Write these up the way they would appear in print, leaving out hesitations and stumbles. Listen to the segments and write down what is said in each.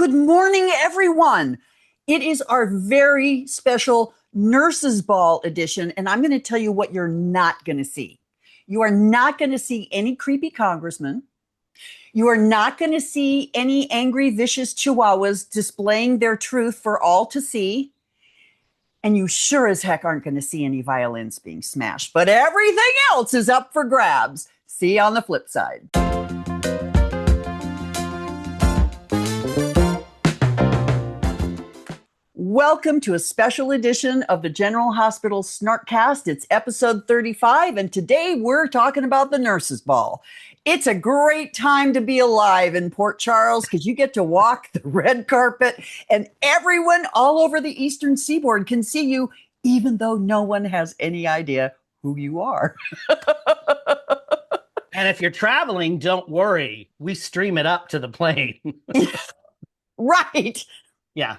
Good morning, everyone. It is our very special Nurses Ball edition, and I'm going to tell you what you're not going to see. You are not going to see any creepy congressmen. You are not going to see any angry, vicious chihuahuas displaying their truth for all to see. And you sure as heck aren't going to see any violins being smashed. But everything else is up for grabs. See you on the flip side. Welcome to a special edition of the General Hospital Snarkcast. It's episode 35, and today we're talking about the Nurses Ball. It's a great time to be alive in Port Charles because you get to walk the red carpet and everyone all over the Eastern Seaboard can see you, even though no one has any idea who you are. And if you're traveling, don't worry. We stream it up to the plane. Right. Yeah.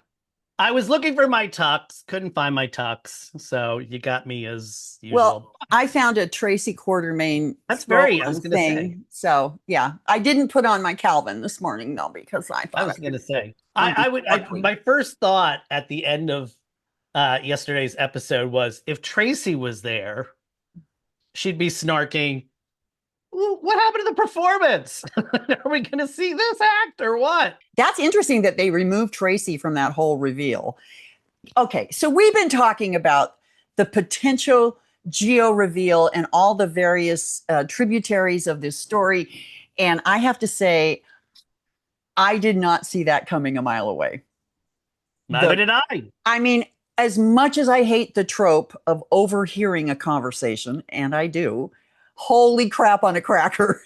I was looking for my tux, couldn't find my tux, so you got me as usual. Well, I found a Tracy Quartermain. That's very, I was going to say. So, yeah, I didn't put on my Calvin this morning, though, because I thought I was going to say. My first thought at the end of yesterday's episode was, if Tracy was there, she'd be snarking, what happened to the performance? Are we going to see this act or what? That's interesting that they removed Tracy from that whole reveal. Okay, so we've been talking about the potential Geo reveal and all the various tributaries of this story. And I have to say, I did not see that coming a mile away. Neither did I. I mean, as much as I hate the trope of overhearing a conversation, and I do, holy crap on a cracker.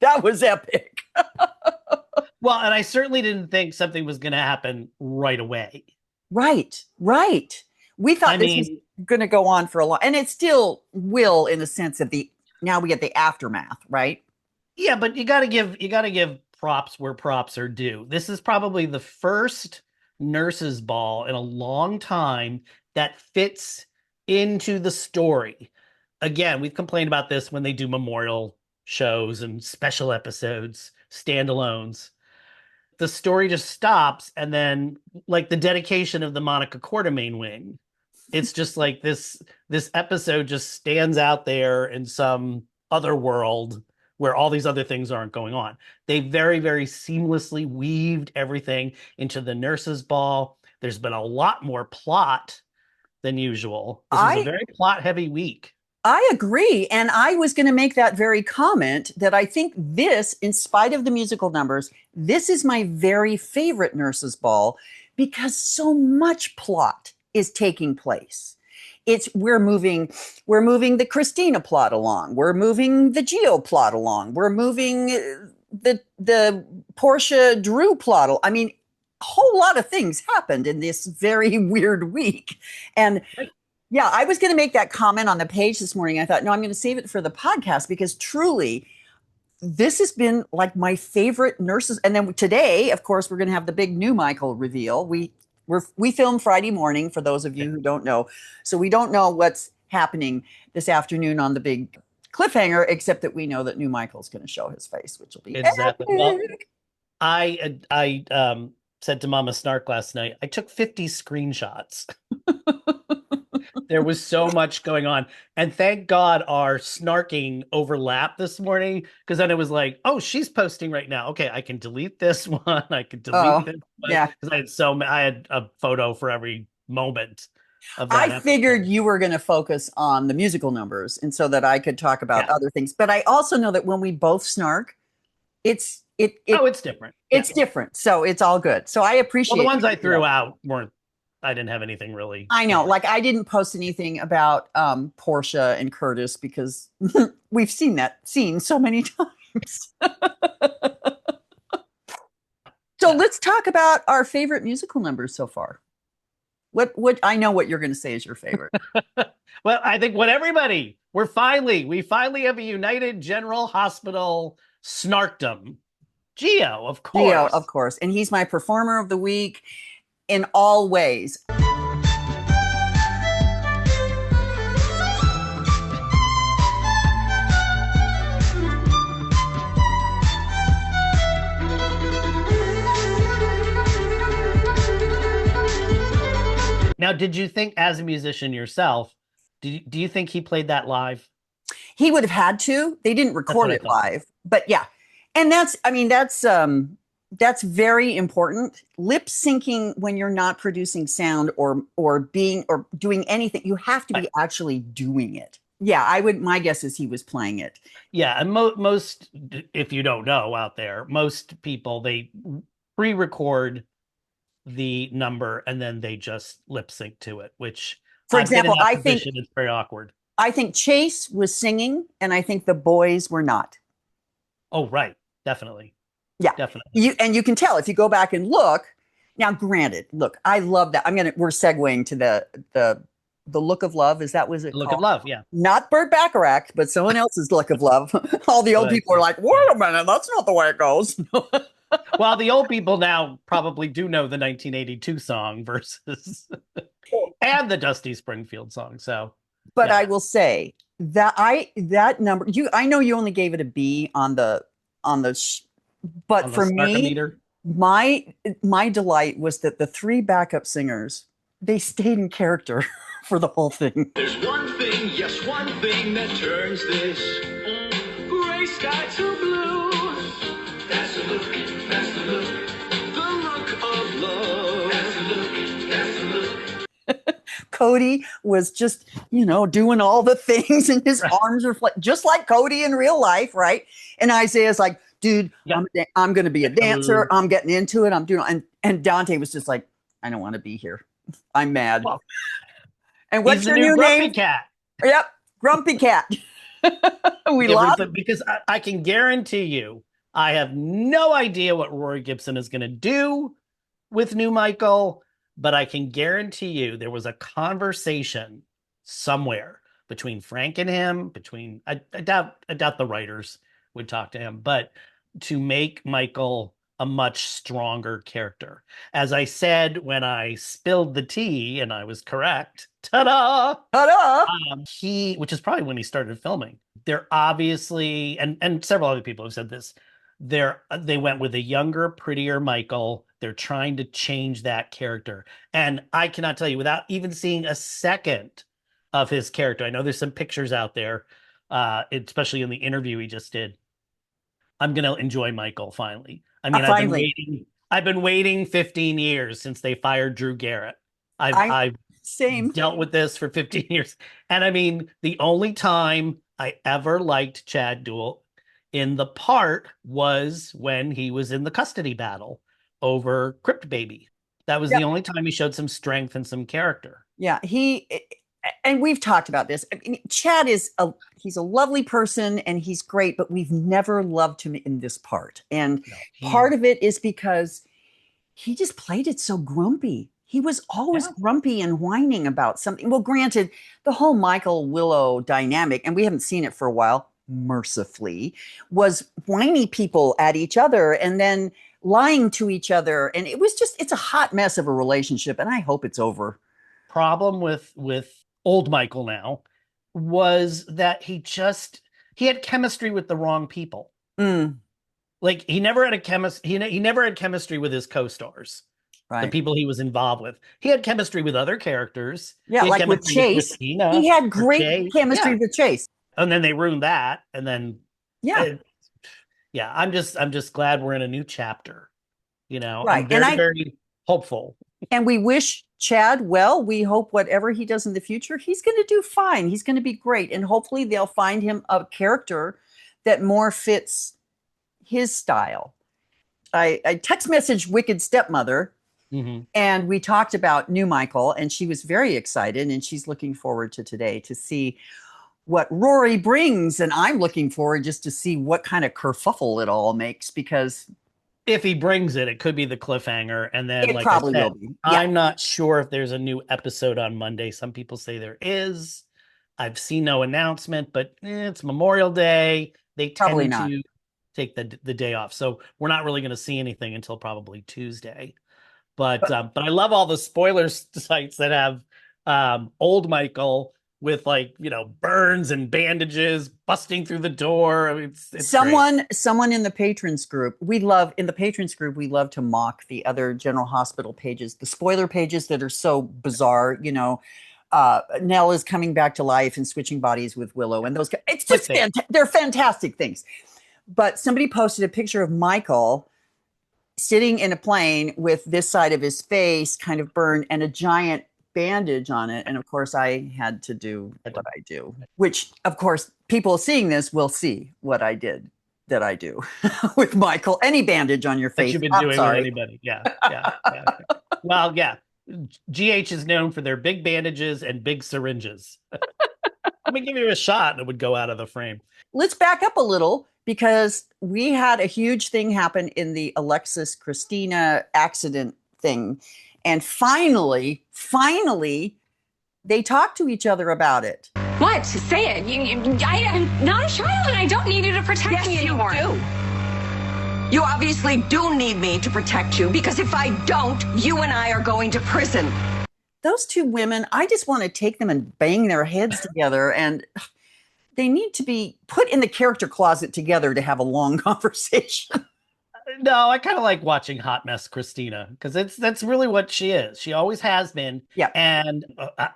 That was epic. Well, and I certainly didn't think something was going to happen right away. Right. We thought this was going to go on for a long, and it still will, in the sense of now we get the aftermath, right? Yeah, but you got to give props where props are due. This is probably the first Nurses Ball in a long time that fits into the story. Again, we've complained about this when they do memorial shows and special episodes, standalones. The story just stops, and then, like the dedication of the Monica Quartermain wing, it's just like this episode just stands out there in some other world where all these other things aren't going on. They very, very seamlessly weaved everything into the Nurses Ball. There's been a lot more plot than usual. This was a very plot-heavy week. I agree. And I was going to make that very comment that I think this, in spite of the musical numbers, this is my very favorite Nurses Ball because so much plot is taking place. We're moving the Christina plot along. We're moving the Geo plot along. We're moving the Portia Drew plot. I mean, a whole lot of things happened in this very weird week. And yeah, I was going to make that comment on the page this morning. I thought, no, I'm going to save it for the podcast because truly, this has been like my favorite Nurses. And then today, of course, we're going to have the big NuMichael reveal. We film Friday morning, for those of you who don't know. So we don't know what's happening this afternoon on the big cliffhanger, except that we know that NuMichael's going to show his face, which will be exactly. epic. Well, I said to Mama Snark last night, I took 50 screenshots. There was so much going on. And thank God our snarking overlapped this morning, because then it was like, oh, she's posting right now. Okay, I can delete this one. I can delete this one. Yeah. Because I had a photo for every moment of that I episode. figured you were going to focus on the musical numbers, and so that I could talk about other things. But I also know that when we both snark, it's different. It's different. So it's all good. So I appreciate the ones I threw out weren't. I didn't have anything really. I know, like I didn't post anything about Portia and Curtis because we've seen that scene so many times. So let's talk about our favorite musical numbers so far. What I know what you're going to say is your favorite. Well, I think we finally have a United General Hospital snarkdom. Geo, of course. And he's my performer of the week in all ways. Now, did you think, as a musician yourself, do you think he played that live? He would have had to. They didn't That's record what I it thought. live, but yeah. And that's, I mean, that's very important. Lip syncing when you're not producing sound or being or doing anything, you have to Right. be actually doing it. Yeah, I would. My guess is he was playing it. Yeah, and most, if you don't know out there, most people they pre-record the number and then they just lip sync to it, which For I've been in example, that position. It's very awkward. I think Chase was singing, and I think the boys were not. Oh, right. Definitely. Yeah. Definitely. You can tell if you go back and look. Now, granted, look, I love that. We're segueing to the look of love. Is that was it The look of called? love. Yeah. Not Burt Bacharach, but someone else's look of love. All the old But people are like, yeah. wait a minute, that's not the way it goes. Well, the old people now probably do know the 1982 song versus and the Dusty Springfield song. So, But yeah, I will say that number I know you only gave it a B on the but on the for me Snarkometer. my my delight was that the three backup singers they stayed in character for the whole thing. There's one thing, yes, one thing that turns this gray sky to blue. That's the look, that's the look, the look of love. That's the look, that's the look. Cody was just, doing all the things and his Right. arms are just like Cody in real life, right? And Isaiah's like, dude, Yeah. I'm going to be a dancer. Hello. I'm getting into it. I'm doing, and Dante was just like, I don't want to be here. I'm mad. Well, And he's what's the your new new Grumpy name? Cat. Yep, Grumpy Cat. We lost. Because I can guarantee you, I have no idea what Rory Gibson is going to do with NuMichael, but I can guarantee you there was a conversation somewhere between Frank and him, between I doubt the writers would talk to him, but to make Michael a much stronger character. As I said when I spilled the tea, and I was correct. Ta-da! Ta-da! Which is probably when he started filming. They're obviously, and several other people have said this, they went with a younger, prettier Michael. They're trying to change that character. And I cannot tell you, without even seeing a second of his character, I know there's some pictures out there, especially in the interview he just did. I'm gonna enjoy Michael finally. I mean, Finally, I've been waiting 15 years since they fired Drew Garrett. I I've same. dealt with this for 15 years. And I mean, the only time I ever liked Chad Duell in the part was when he was in the custody battle over Crypt Baby. That was Yep. the only time he showed some strength and some character. Yeah, and we've talked about this. I mean, Chad he's a lovely person and he's great, but we've never loved him in this part. And No, part of it is because he just played it so grumpy. He was always yeah. grumpy and whining about something. Well, granted, the whole Michael Willow dynamic, and we haven't seen it for a while, mercifully, was whiny people at each other and then lying to each other. And it's a hot mess of a relationship. And I hope it's over. Problem with old Michael now was that he had chemistry with the wrong people. Mm, Like he never had a chemist he never had chemistry with his co-stars, the right. people he was involved with. He had chemistry with other characters. Yeah, He had like with chemistry with Chase. Christina He had or great Chase. chemistry Yeah. with Chase. And then they ruined that. And then Yeah. yeah, I'm just glad we're in a new chapter. Right. I'm very, very hopeful. And we wish Chad well. We hope whatever he does in the future, he's going to do fine. He's going to be great. And hopefully they'll find him a character that more fits his style. I text messaged Wicked Stepmother Mhm. and we talked about NuMichael and she was very excited and she's looking forward to today to see what Rory brings. And I'm looking forward just to see what kind of kerfuffle it all makes because If he brings it, it could be the cliffhanger. And then, it like I probably will said, be. Yeah, I'm not sure if there's a new episode on Monday. Some people say there is. I've seen no announcement, but it's Memorial Day. They probably tend not. to take the day off, so we're not really going to see anything until probably Tuesday. But I love all the spoilers sites that have old Michael with like, burns and bandages busting through the door. I mean, it's great. Someone in the patrons group, we love to mock the other General Hospital pages, the spoiler pages that are so bizarre. Nell is coming back to life and switching bodies with Willow, and those. It's just they're fantastic things. But somebody posted a picture of Michael sitting in a plane with this side of his face kind of burned and a giant bandage on it. And of course, I had to do what I do, which of course, people seeing this will see what I did that I do with Michael. Any bandage on your face. That you've been doing with anybody. Yeah. Well, yeah. GH is known for their big bandages and big syringes. Let me give you a shot and it would go out of the frame. Let's back up a little because we had a huge thing happen in the Alexis Christina accident thing. And finally, they talked to each other about it. What? Say it. I am not a child and I don't need you to protect me anymore. Yes, you do. You obviously do need me to protect you because if I don't, you and I are going to prison. Those two women, I just want to take them and bang their heads together, and they need to be put in the character closet together to have a long conversation. No, I kind of like watching Hot Mess Christina because that's really what she is. She always has been. Yeah. And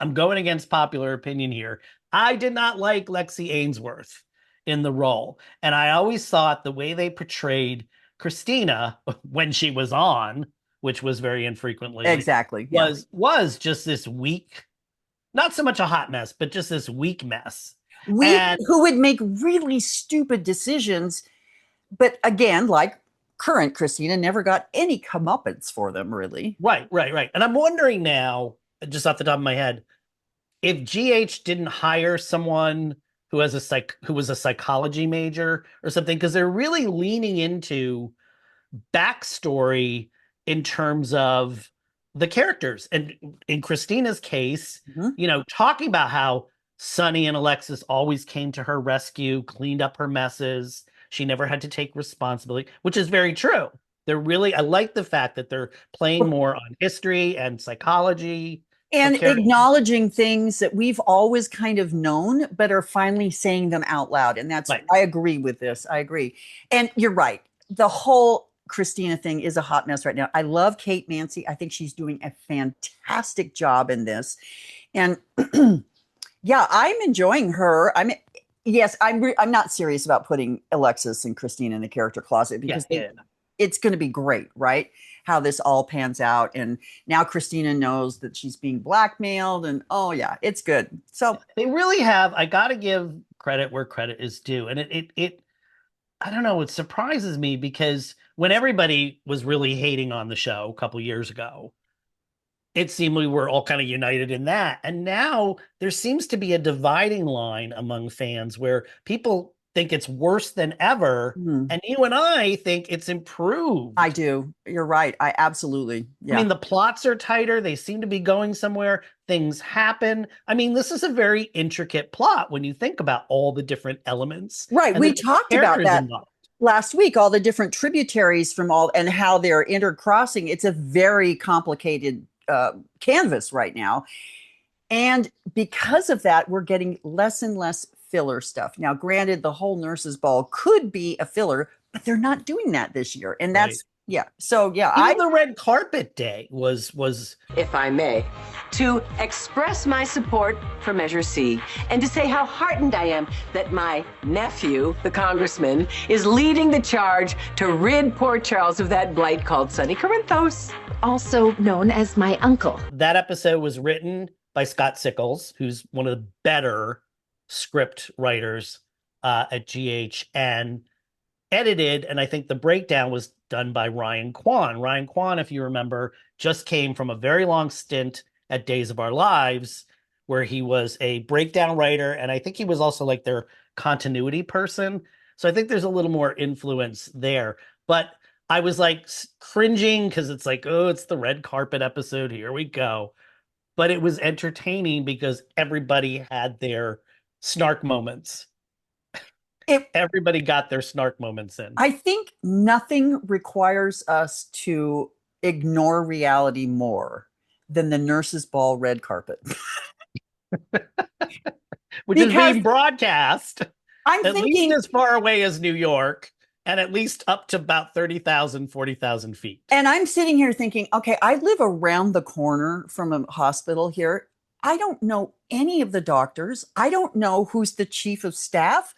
I'm going against popular opinion here. I did not like Lexi Ainsworth in the role. And I always thought the way they portrayed Christina when she was on, which was very infrequently. Exactly. Was just this weak, not so much a hot mess, but just this weak mess. Who would make really stupid decisions. But again, like current Christina never got any comeuppance for them, really. Right. And I'm wondering now, just off the top of my head, if GH didn't hire someone who was a psychology major or something, because they're really leaning into backstory in terms of the characters. And in Christina's case, talking about how Sunny and Alexis always came to her rescue, cleaned up her messes. She never had to take responsibility, which is very true. I like the fact that they're playing more on history and psychology. And acknowledging things that we've always kind of known, but are finally saying them out loud. And that's, right. I agree with this. I agree. And you're right. The whole Christina thing is a hot mess right now. I love Kate Mansi. I think she's doing a fantastic job in this. And yeah, I'm enjoying her. Yes, I'm not serious about putting Alexis and Christina in the character closet because it's going to be great, right? How this all pans out. And now Christina knows that she's being blackmailed and it's good. So they really have, I got to give credit where credit is due. And it I don't know, it surprises me because when everybody was really hating on the show a couple years ago, it seemed we were all kind of united in that. And now there seems to be a dividing line among fans where people think it's worse than ever. And you and I think it's improved. I do. You're right. I absolutely. Yeah. I mean, the plots are tighter. They seem to be going somewhere. Things happen. I mean, this is a very intricate plot when you think about all the different elements. Right. We talked about that last week, all the different tributaries from all and how they're intercrossing. It's a very complicated canvas right now. And because of that, we're getting less and less filler stuff. Now, granted, the whole nurses' ball could be a filler, but they're not doing that this year. And that's, So, Even the red carpet day was, if I may, to express my support for Measure C and to say how heartened I am that my nephew, the congressman, is leading the charge to rid Port Charles of that blight called Sunny Corinthos, also known as my uncle. That episode was written by Scott Sickles, who's one of the better script writers at GH, and edited, and I think the breakdown was done by Ryan Kwan. Ryan Kwan, if you remember, just came from a very long stint at Days of Our Lives, where he was a breakdown writer, and I think he was also like their continuity person. So I think there's a little more influence there. But I was like cringing because it's like, oh, it's the red carpet episode. Here we go. But it was entertaining because everybody had their snark moments. Everybody got their snark moments in. I think nothing requires us to ignore reality more than the nurses' ball red carpet. which is Because being broadcast I'm at least thinking, as far away as New York and at least up to about 30,000, 40,000 feet. and I'm sitting here thinking, okay, I live around the corner from a hospital here. I don't know any of the doctors. I don't know who's the chief of staff.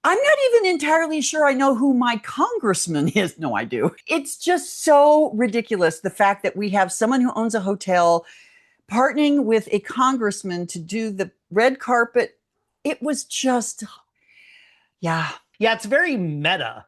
I'm not even entirely sure I know who my congressman is. No, I do. It's just so ridiculous. The fact that we have someone who owns a hotel partnering with a congressman to do the red carpet. It was just, yeah. Yeah, it's very meta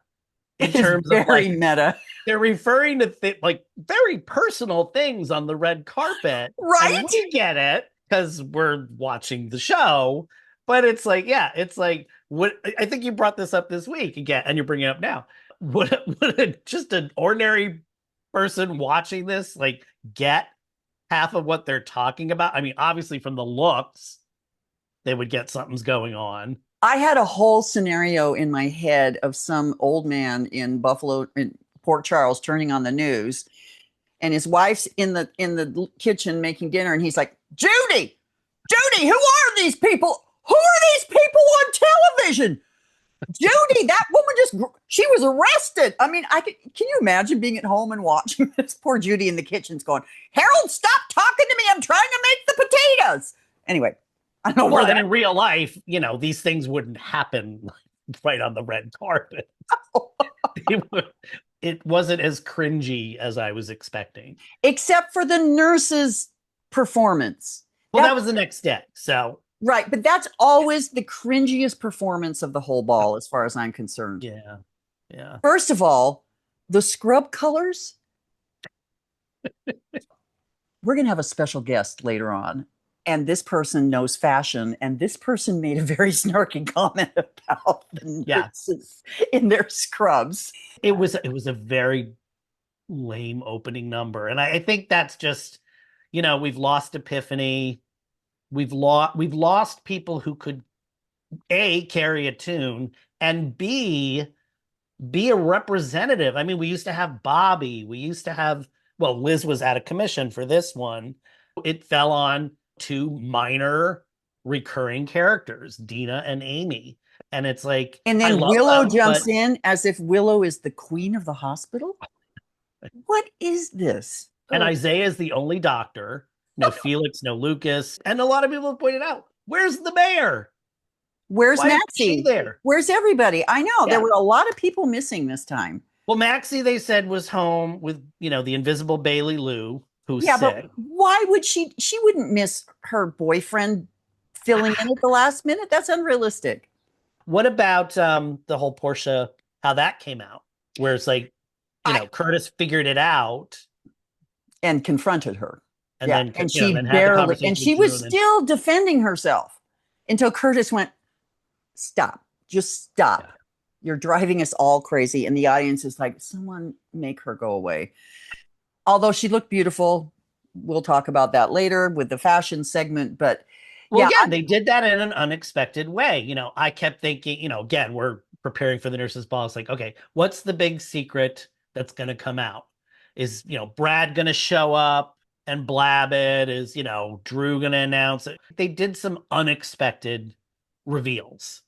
in It's terms of very like meta. they're referring to like very personal things on the red carpet. Right? And we get it because we're watching the show. But it's like, yeah, it's like what I think you brought this up this week again, and you're bringing it up now. Would just an ordinary person watching this like get half of what they're talking about? I mean, obviously from the looks, they would get something's going on. I had a whole scenario in my head of some old man in Port Charles turning on the news, and his wife's in the kitchen making dinner, and he's like, Judy, who are these people? Who are these people on television? Judy, that woman she was arrested. I mean, can you imagine being at home and watching this? Poor Judy in the kitchen's going, Harold, stop talking to me. I'm trying to make the potatoes. Anyway, I don't know More where than that in real life, these things wouldn't happen right on the red carpet. It wasn't as cringy as I was expecting. except for the nurse's performance. Well, that was the next day. So, Right, but that's always the cringiest performance of the whole ball, as far as I'm concerned. yeah. Yeah. First of all, the scrub colors. We're going to have a special guest later on, and this person knows fashion, and this person made a very snarky comment about the nurses in their scrubs. It was a very lame opening number, and I think that's just, we've lost Epiphany. We've lost people who could A, carry a tune, and B, be a representative. I mean, we used to have Bobby. We used to have, well, Liz was out of commission for this one. It fell on two minor recurring characters, Dina and Amy. And it's like, And then Willow jumps in as if Willow is the queen of the hospital. What is this? And Isaiah is the only doctor. No Felix, no Lucas. And a lot of people have pointed out, where's the mayor? Where's Why isn't Maxie? she there? Where's everybody? I know Yeah. there were a lot of people missing this time. Well, Maxie, they said, was home with, the invisible Bailey Lou, who's sick. But why would she wouldn't miss her boyfriend filling in at the last minute? That's unrealistic. What about the whole Portia, how that came out? Where it's like, Curtis figured it out. And confronted her. And then, and she she barely, and she was still defending herself until Curtis went, stop, just stop. Yeah. You're driving us all crazy. And the audience is like, someone make her go away. Although she looked beautiful. We'll talk about that later with the fashion segment. But they did that in an unexpected way. I kept thinking, again, we're preparing for the nurses' ball. It's like, okay, what's the big secret that's going to come out? Is, Brad going to show up and blab it? Is, Drew going to announce it? They did some unexpected reveals.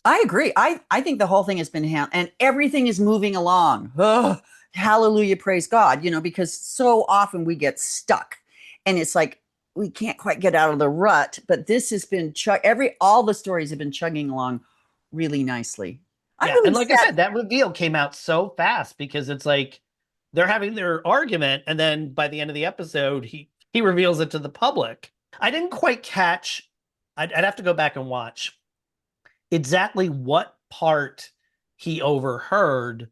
I agree. I think the whole thing has been and everything is moving along. Ugh, hallelujah, praise God, because so often we get stuck and it's like we can't quite get out of the rut, but this has been all the stories have been chugging along really nicely. And like I said, that reveal came out so fast because it's like they're having their argument, and then by the end of the episode, he reveals it to the public. I didn't quite catch. I'd have to go back and watch exactly what part he overheard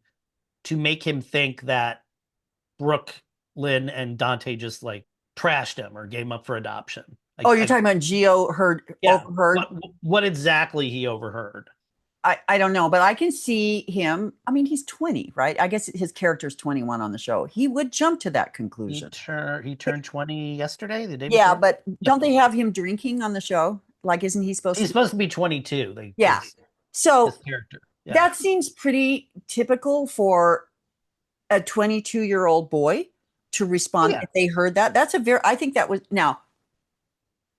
to make him think that Brooklyn and Dante just like trashed him or gave him up for adoption. You're talking about Gio overheard? What exactly he overheard? I don't know, but I can see him. I mean, he's 20, right? I guess his character's 21 on the show. He would jump to that conclusion. He turned 20 yesterday, the day before? Yeah, before? but don't they have him drinking on the show? Like, isn't he supposed He's supposed to be 22. So his character. Yeah. That seems pretty typical for a 22-year-old boy to respond if they heard that. I think that was, now,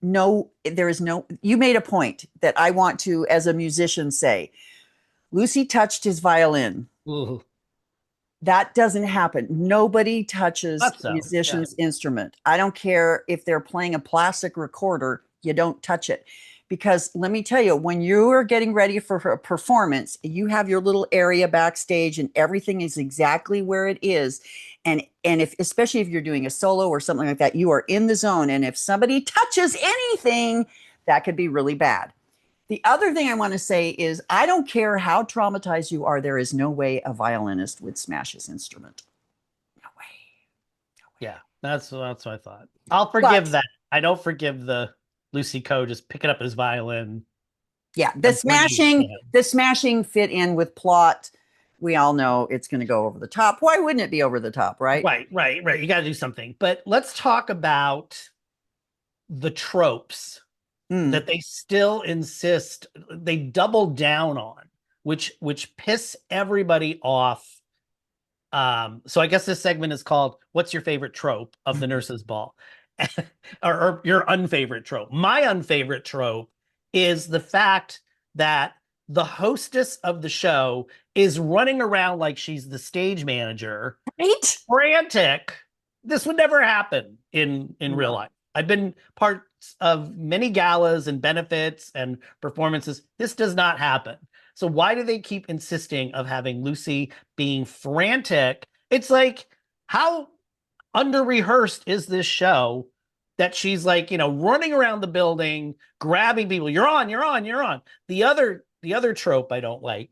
no, there is no, you made a point that I want to, as a musician, say. Lucy touched his violin. Ooh, That doesn't happen. Nobody touches thought a so. musician's instrument. I don't care if they're playing a plastic recorder, you don't touch it. Because let me tell you, when you are getting ready for a performance, you have your little area backstage and everything is exactly where it is. And if, especially if you're doing a solo or something like that, you are in the zone. And if somebody touches anything, that could be really bad. The other thing I want to say is I don't care how traumatized you are, there is no way a violinist would smash his instrument. No way. Yeah, that's what I thought. I'll forgive But- that. I don't forgive the Lucy Coe just picking up his violin. Yeah, and bringing it to him. the smashing fit in with plot. We all know it's going to go over the top. Why wouldn't it be over the top, right? Right. You got to do something. But let's talk about the tropes that they still insist, they double down on, which piss everybody off. So I guess this segment is called "What's Your Favorite Trope of the Nurses' Ball?" or your unfavorite trope. My unfavorite trope is the fact that the hostess of the show is running around like she's the stage manager, Right? frantic. This would never happen in real life. I've been parts of many galas and benefits and performances. This does not happen. So why do they keep insisting of having Lucy being frantic? It's like, how under rehearsed is this show that she's like, running around the building, grabbing people. You're on. The other trope I don't like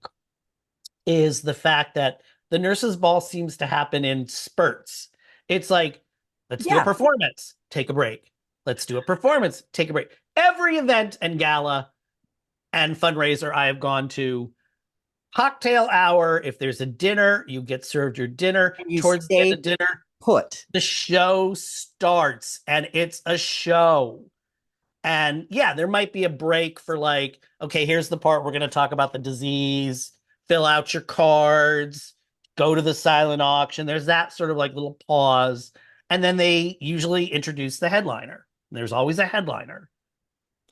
is the fact that the nurses' ball seems to happen in spurts. It's like, let's do a performance, take a break. Let's do a performance, take a break. Every event and gala and fundraiser I have gone to, cocktail hour, if there's a dinner, you get served your dinner. And you Towards the end stay of dinner, put. the show starts and it's a show. And yeah, there might be a break for like, okay, here's the part we're going to talk about the disease, fill out your cards, go to the silent auction. There's that sort of like little pause. And then they usually introduce the headliner. There's always a headliner.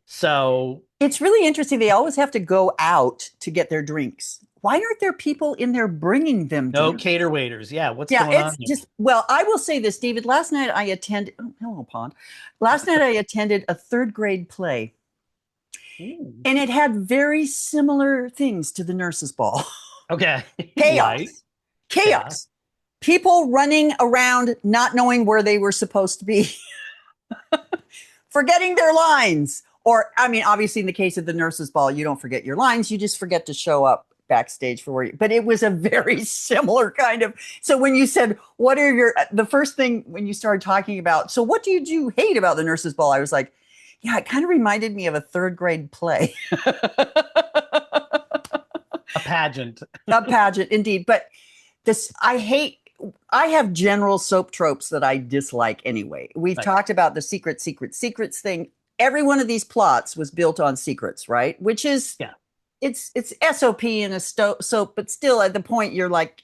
So It's really interesting. They always have to go out to get their drinks. Why aren't there people in there bringing them no drinks? cater waiters. Yeah, what's Yeah, going on it's here? just, well, I will say this, David. Last night I attended, oh, hello, Pond. Last night I attended a third grade play, Ooh. and it had very similar things to the nurses' ball. Okay. Chaos. Like, Chaos. People running around not knowing where they were supposed to be, forgetting their lines. Or, I mean, obviously, in the case of the nurses' ball, you don't forget your lines. You just forget to show up backstage for where you, but it was a very similar kind of. So when you said, what are your, the first thing when you started talking about, so what did you hate about the nurses' ball? I was like, yeah, it kind of reminded me of a third grade play. a pageant. A pageant, indeed. But this, I have general soap tropes that I dislike anyway. We've Right. talked about the secrets thing. Every one of these plots was built on secrets, right? Which is, Yeah. it's SOP in a soap, but still at the point you're like,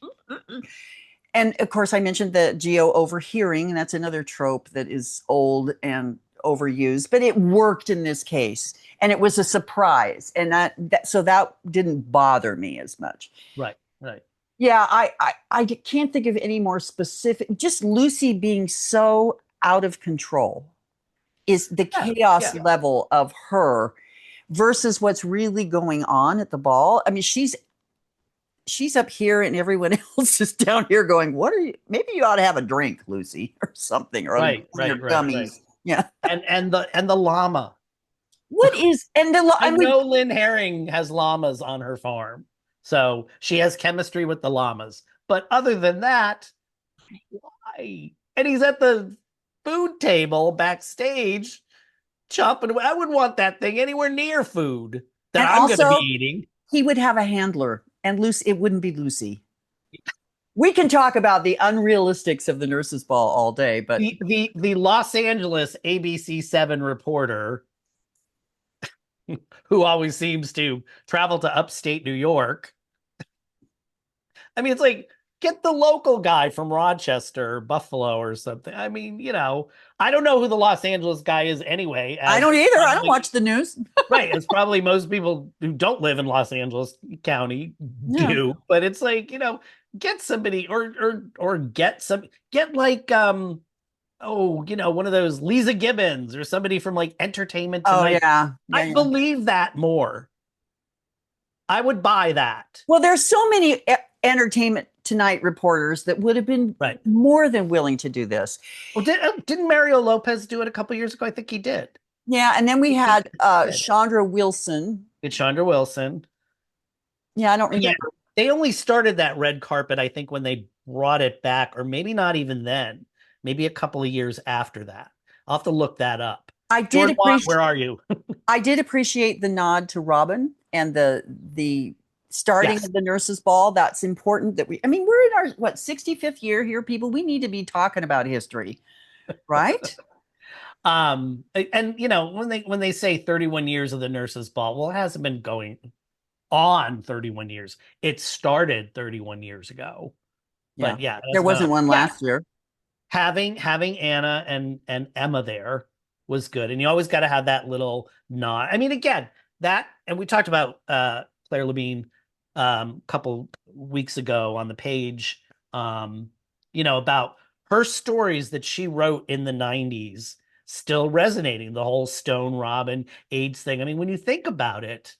and of course I mentioned the geo overhearing, and that's another trope that is old and overused, but it worked in this case, and it was a surprise, and so that didn't bother me as much. Right. Yeah, I can't think of any more specific. Just Lucy being so out of control is the chaos level of her versus what's really going on at the ball. I mean, she's up here and everyone else is down here going, what are you? Maybe you ought to have a drink, Lucy, or something, or Right. gummies. Yeah. And the llama. What is, and I know Lynn Herring has llamas on her farm, so she has chemistry with the llamas. But other than that, why? And he's at the food table backstage chopping away. I wouldn't want that thing anywhere near food that And I'm going to also, be eating. he would have a handler, and Lucy, it wouldn't be Lucy. We can talk about the unrealistics of the nurses' ball all day, but The Los Angeles ABC7 reporter, who always seems to travel to upstate New York. I mean, it's like, get the local guy from Rochester or Buffalo or something. I mean, I don't know who the Los Angeles guy is anyway. I don't either. I don't watch the news. Right. It's probably most people who don't live in Los Angeles County do, but it's like, get somebody or get like one of those Lisa Gibbons or somebody from like Entertainment Tonight. Oh yeah. I believe that more. I would buy that. Well, there's so many Entertainment Tonight reporters that would have been more than willing to do this. Well, didn't Mario Lopez do it a couple years ago? I think he did. Yeah, and then we had Chandra Wilson. It's Chandra Wilson. Yeah, I don't remember. Yeah, they only started that red carpet, I think, when they brought it back, or maybe not even then. Maybe a couple of years after that. I'll have to look that up. I did appreciate. Where are you? I did appreciate the nod to Robin and the starting of the nurses' ball. That's important. We're in our 65th year here, people. We need to be talking about history, right? And when they say 31 years of the nurses' ball, well, it hasn't been going on 31 years. It started 31 years ago. Yeah. But yeah, there wasn't one last year. Having Anna and Emma there was good. And you always got to have that little nod. I mean, again, that, and we talked about Claire Labine a couple weeks ago on the page, about her stories that she wrote in the 90s still resonating, the whole Stone Robin AIDS thing. I mean, when you think about it,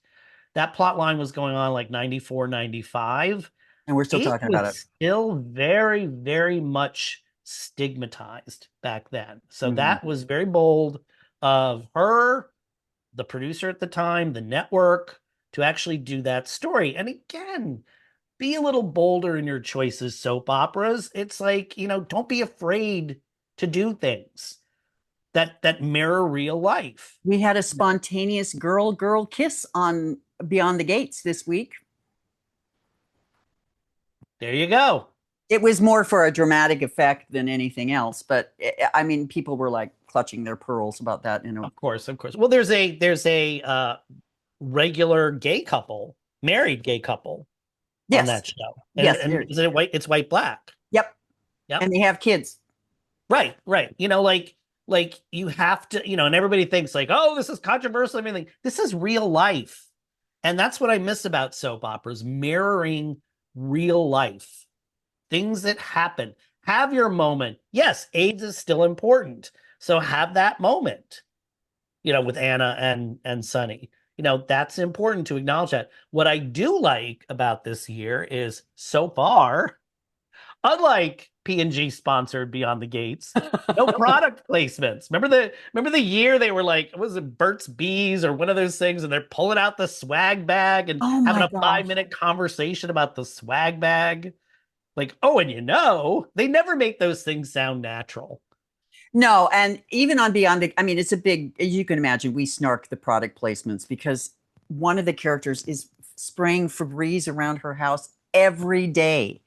that plot line was going on like 94, 95. And we're still talking about it. Still very, very much stigmatized back then. So that was very bold of her, the producer at the time, the network, to actually do that story. And again, be a little bolder in your choices, soap operas. It's like, don't be afraid to do things that mirror real life. We had a spontaneous girl kiss on Beyond the Gates this week. There you go. It was more for a dramatic effect than anything else, but I mean, people were like clutching their pearls about that. Of course. Well, there's a regular gay couple, married gay couple, on that show. And is it white? It's white black. Yep. And they have kids. Right. Like you have to, and everybody thinks like, oh, this is controversial. Everything. This is real life, and that's what I miss about soap operas: mirroring real life. Things that happen. Have your moment. Yes, AIDS is still important. So have that moment, with Anna and Sonny. That's important to acknowledge that. What I do like about this year is, so far, unlike P&G sponsored Beyond the Gates, no product placements. Remember the year they were like, was it Burt's Bees or one of those things, and they're pulling out the swag bag and having a 5-minute conversation about the swag bag. Like, and they never make those things sound natural. No, and even on Beyond the, it's a big, you can imagine, we snark the product placements because one of the characters is spraying Febreze around her house every day.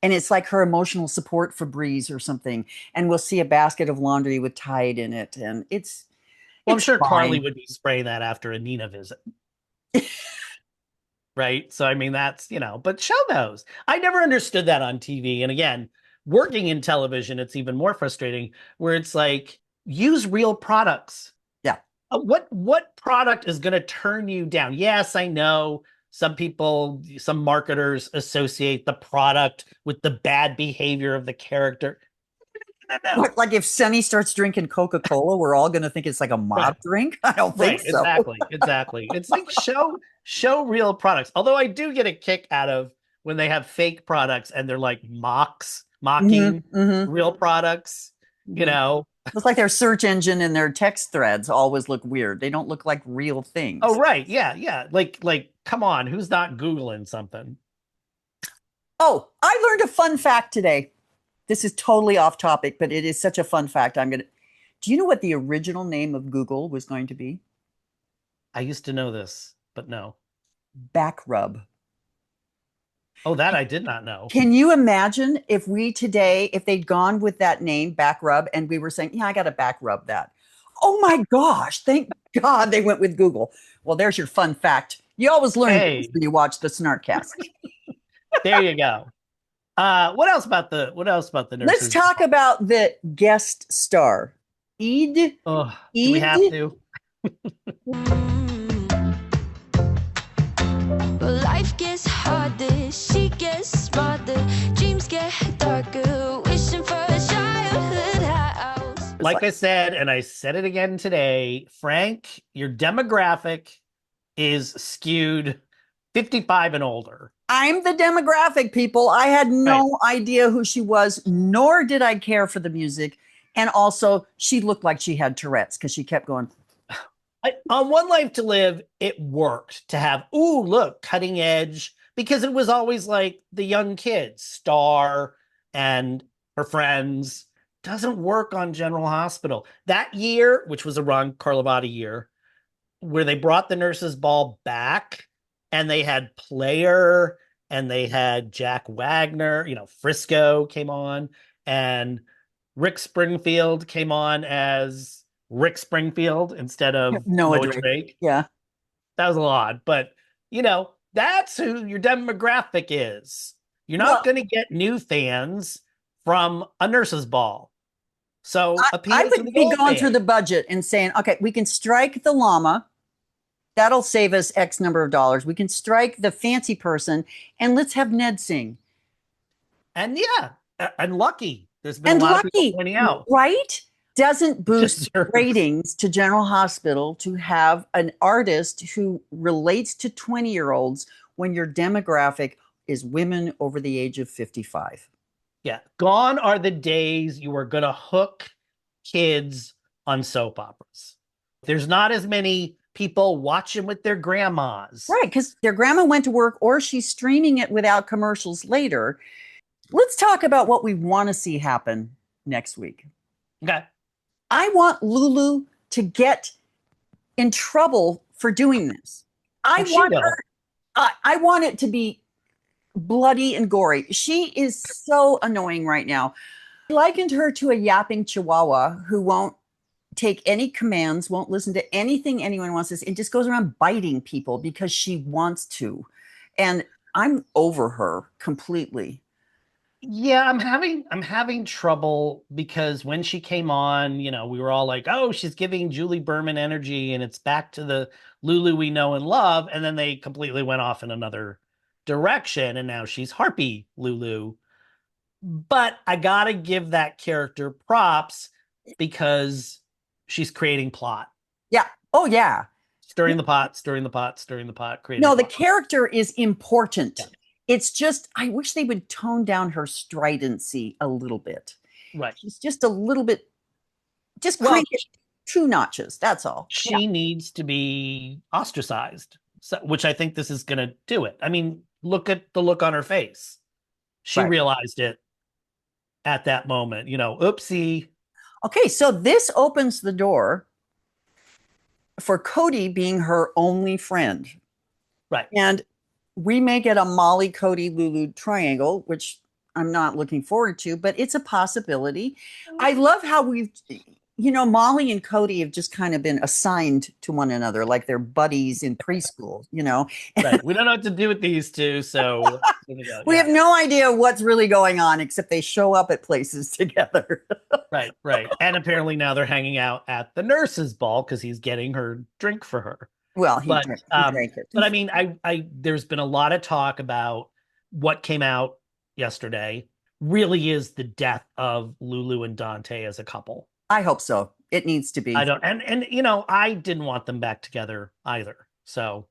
And it's like her emotional support Febreze or something. And we'll see a basket of laundry with Tide in it. And I'm sure fine. Carly would be spraying that after a Nina visit. Right. So, that's, but show those. I never understood that on TV. And again, working in television, it's even more frustrating where it's like, use real products. Yeah. What product is going to turn you down? Yes, I know some marketers associate the product with the bad behavior of the character. No. Like if Sonny starts drinking Coca-Cola, we're all going to think it's like a mob drink. I don't think so. Exactly. It's like show real products. Although I do get a kick out of when they have fake products and they're like mocking real products, It's like their search engine and their text threads always look weird. They don't look like real things. Oh, right. Yeah. Like, come on, who's not Googling something? Oh, I learned a fun fact today. This is totally off topic, but it is such a fun fact. Do you know what the original name of Google was going to be? I used to know this, but no. Back rub. Oh, that I did not know. Can you imagine if they'd gone with that name, back rub, and we were saying, yeah, I got to back rub that. Oh my gosh, thank God they went with Google. Well, there's your fun fact. You always learn when you watch the Snarkcast. There you go. What else about the Let's nurses? talk about the guest star. Eid. Oh, do we have Eid. to? But life gets harder, she gets smarter, dreams get darker, wishing for a childhood house. Like I said, and I said it again today, Frank, your demographic is skewed 55 and older. I'm the demographic, people. I had no idea who she was, nor did I care for the music. And also, she looked like she had Tourette's because she kept going. On One Life to Live, it worked to have, ooh, look, cutting edge, because it was always like the young kids, Star and her friends. Doesn't work on General Hospital. That year, which was a Ron Carlivati year, where they brought the nurses' ball back and they had Player and they had Jack Wagner, Frisco came on, and Rick Springfield came on as Rick Springfield instead of Noah Noah Drake. Drake. Yeah. That was a lot, but that's who your demographic is. You're not going to get new fans from a nurse's ball. So I would be going through the budget and saying, okay, we can strike the llama. That'll save us X number of dollars. We can strike the fancy person and let's have Ned sing. And and Lucky. There's been a lot of people pointing out. Right? Doesn't boost ratings to General Hospital to have an artist who relates to 20-year-olds when your demographic is women over the age of 55. Yeah. Gone are the days you are going to hook kids on soap operas. There's not as many people watching with their grandmas. Right, because their grandma went to work or she's streaming it without commercials later. Let's talk about what we want to see happen next week. Okay. I want Lulu to get in trouble for doing this. I want it to be bloody and gory. She is so annoying right now. I likened her to a yapping chihuahua who won't take any commands, won't listen to anything anyone wants to say, and just goes around biting people because she wants to. And I'm over her completely. Yeah, I'm having trouble because when she came on, we were all like, oh, she's giving Julie Berman energy and it's back to the Lulu we know and love. And then they completely went off in another direction. And now she's Harpy Lulu. But I got to give that character props because she's creating plot. Yeah. Oh, yeah. Stirring the pot, creating No, plot. the character is important. Yeah. It's just, I wish they would tone down her stridency a little bit. Right. She's just a little bit, just crank it 2 notches. That's all. She needs to be ostracized, which I think this is going to do it. I mean, look at the look on her face. She realized it at that moment, oopsie. Okay, so this opens the door for Cody being her only friend. Right. And we may get a Molly, Cody, Lulu triangle, which I'm not looking forward to, but it's a possibility. I love how Molly and Cody have just kind of been assigned to one another, like they're buddies in preschool, Right. We don't know what to do with these two, so we have no idea what's really going on, except they show up at places together. Right. And apparently now they're hanging out at the nurse's ball because he's getting her drink for her. Well, he drank it. But I mean, I there's been a lot of talk about what came out yesterday really is the death of Lulu and Dante as a couple. I hope so. It needs to be. I don't, and I didn't want them back together either. So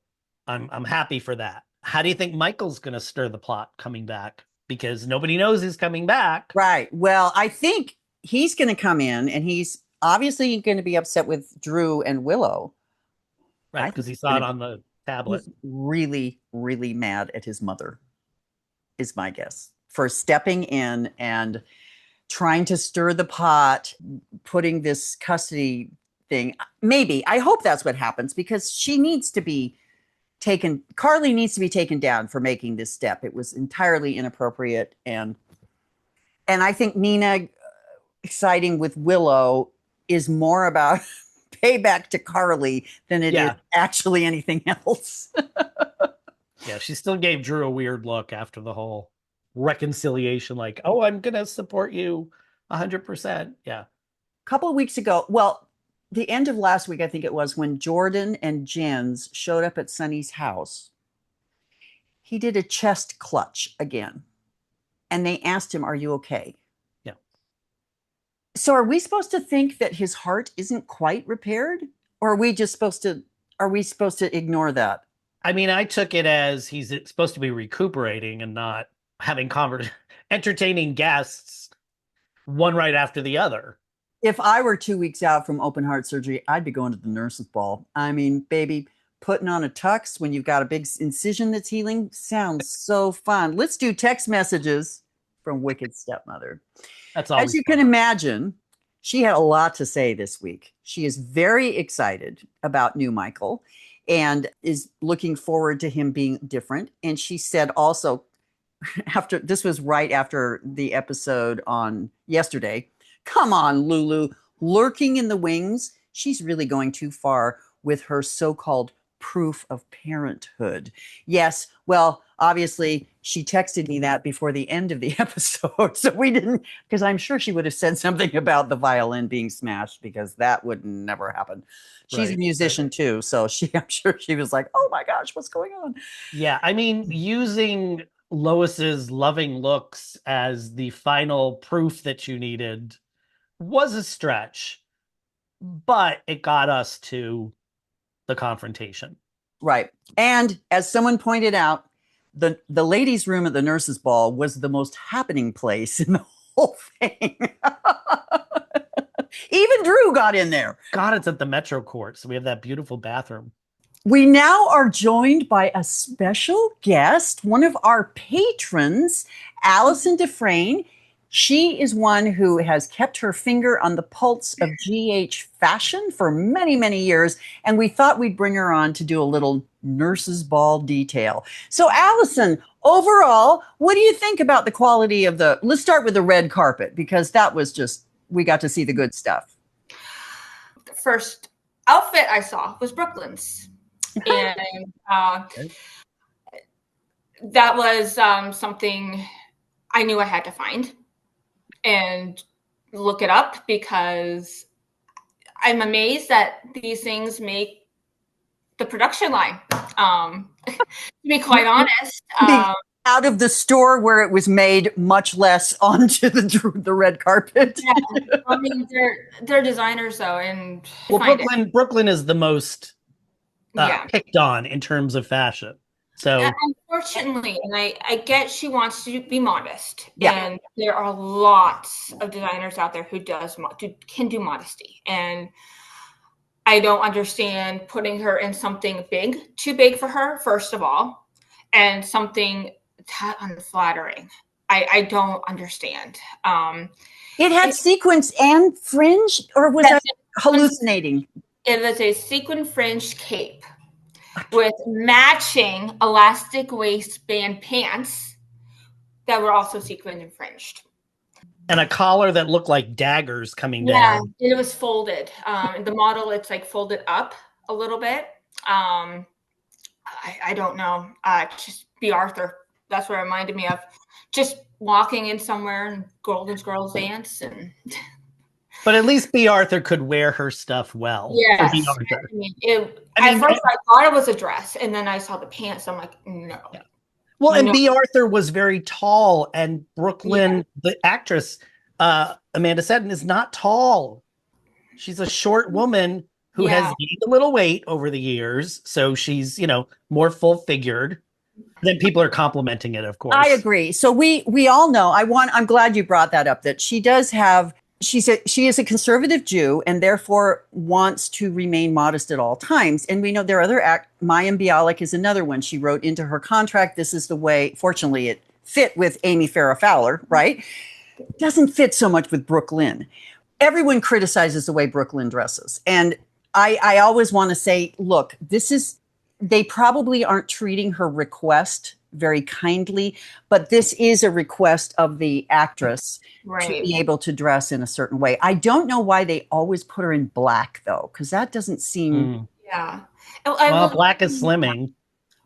I'm happy for that. How do you think Michael's going to stir the plot coming back? Because nobody knows he's coming back. Right. Well, I think he's going to come in, and he's obviously going to be upset with Drew and Willow. Right, because he saw it on the tablet. He's really, really mad at his mother, is my guess, for stepping in and trying to stir the pot, putting this custody thing. Maybe. I hope that's what happens, because she needs to be taken. Carly needs to be taken down for making this step. It was entirely inappropriate. And I think Nina siding with Willow is more about payback to Carly than it is actually anything else. Yeah, she still gave Drew a weird look after the whole reconciliation, like, oh, I'm going to support you 100%. Yeah. A couple of weeks ago, well, the end of last week, I think it was, when Jordan and Jens showed up at Sonny's house, he did a chest clutch again. And they asked him, "Are you okay?" Yeah. So are we supposed to think that his heart isn't quite repaired? Or are we supposed to ignore that? I mean, I took it as he's supposed to be recuperating and not having entertaining guests one right after the other. If I were 2 weeks out from open heart surgery, I'd be going to the nurse's ball. I mean, baby, putting on a tux when you've got a big incision that's healing sounds so fun. Let's do text messages from Wicked Stepmother. That's always As you fun. can imagine, she had a lot to say this week. She is very excited about NuMichael and is looking forward to him being different. And she said also, after this was right after the episode on yesterday, "Come on, Lulu, lurking in the wings. She's really going too far with her so-called proof of parenthood." Yes, well, obviously she texted me that before the end of the episode. So we didn't, because I'm sure she would have said something about the violin being smashed, because that would never happen. She's a musician too. So I'm sure she was like, "Oh my gosh, what's going on?" Yeah. I mean, using Lois's loving looks as the final proof that you needed was a stretch, but it got us to the confrontation. Right. And as someone pointed out, the ladies' room at the nurses' ball was the most happening place in the whole thing. Even Drew got in there. God, it's at the Metro Court, so we have that beautiful bathroom. We now are joined by a special guest, one of our patrons, Alison Dufresne. She is one who has kept her finger on the pulse of GH fashion for many, many years, and we thought we'd bring her on to do a little nurses' ball detail. So, Alison, overall, what do you think about the quality of let's start with the red carpet, because that was just, we got to see the good stuff. The first outfit I saw was Brooklyn's. And that was something I knew I had to find and look it up, because I'm amazed that these things make the production line, to be quite honest. Out of the store where it was made, much less onto the red carpet. Yeah, I mean, they're designers though, and Brooklyn is the most picked on in terms of fashion. So unfortunately, and I get she wants to be modest, yeah. And there are lots of designers out there who can do modesty, and I don't understand putting her in something too big for her, first of all, and something that unflattering. I don't understand. It had sequins and fringe, or was I hallucinating? It was a sequin fringe cape with matching elastic waistband pants that were also sequined and fringed. And a collar that looked like daggers coming down. Yeah, it was folded. The model, it's like folded up a little bit. I don't know. Just B. Arthur. That's what it reminded me of. Just walking in somewhere in Golden Girls dance. But at least B. Arthur could wear her stuff well. Yes. B. Arthur. At first I thought it was a dress, and then I saw the pants. I'm like, no. Yeah. Well, and B. Arthur was very tall, and Brooklyn, the actress, Amanda Seddon, is not tall. She's a short woman who has gained a little weight over the years, so she's, more full-figured. Then people are complimenting it, of course. I agree. So we all know. I'm glad you brought that up. That she does have. She is a conservative Jew and therefore wants to remain modest at all times. And we know there are other Mayim Bialik is another one. She wrote into her contract, this is the way. Fortunately, it fit with Amy Farrah Fowler, right? It doesn't fit so much with Brooklyn. Everyone criticizes the way Brooklyn dresses. And I always want to say, look, they probably aren't treating her request very kindly, but this is a request of the actress to be able to dress in a certain way. I don't know why they always put her in black though, because that doesn't seem. Yeah. Well, black is slimming.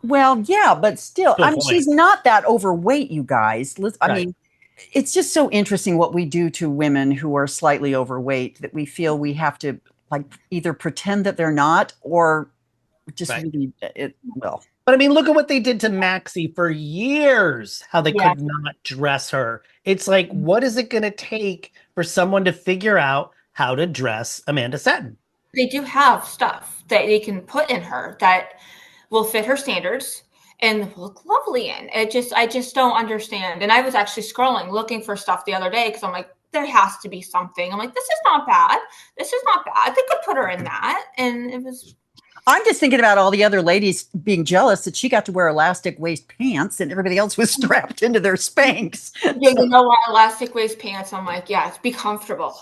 Well, yeah, but still, To a I mean, point. she's not that overweight, you guys. I Right. mean, it's just so interesting what we do to women who are slightly overweight that we feel we have to like either pretend that they're not or just Right. really it. Well, But I mean, look at what they did to Maxie for years, how they Yeah. could not dress her. It's like, what is it going to take for someone to figure out how to dress Amanda Seton? They do have stuff that they can put in her that will fit her standards and look lovely in. I just don't understand. And I was actually scrolling looking for stuff the other day because I'm like, there has to be something. I'm like, this is not bad. This is not bad. They could put her in that. And it was. I'm just thinking about all the other ladies being jealous that she got to wear elastic waist pants and everybody else was strapped into their Spanx. Yeah, you know what? Elastic waist pants. I'm like, yeah, be comfortable.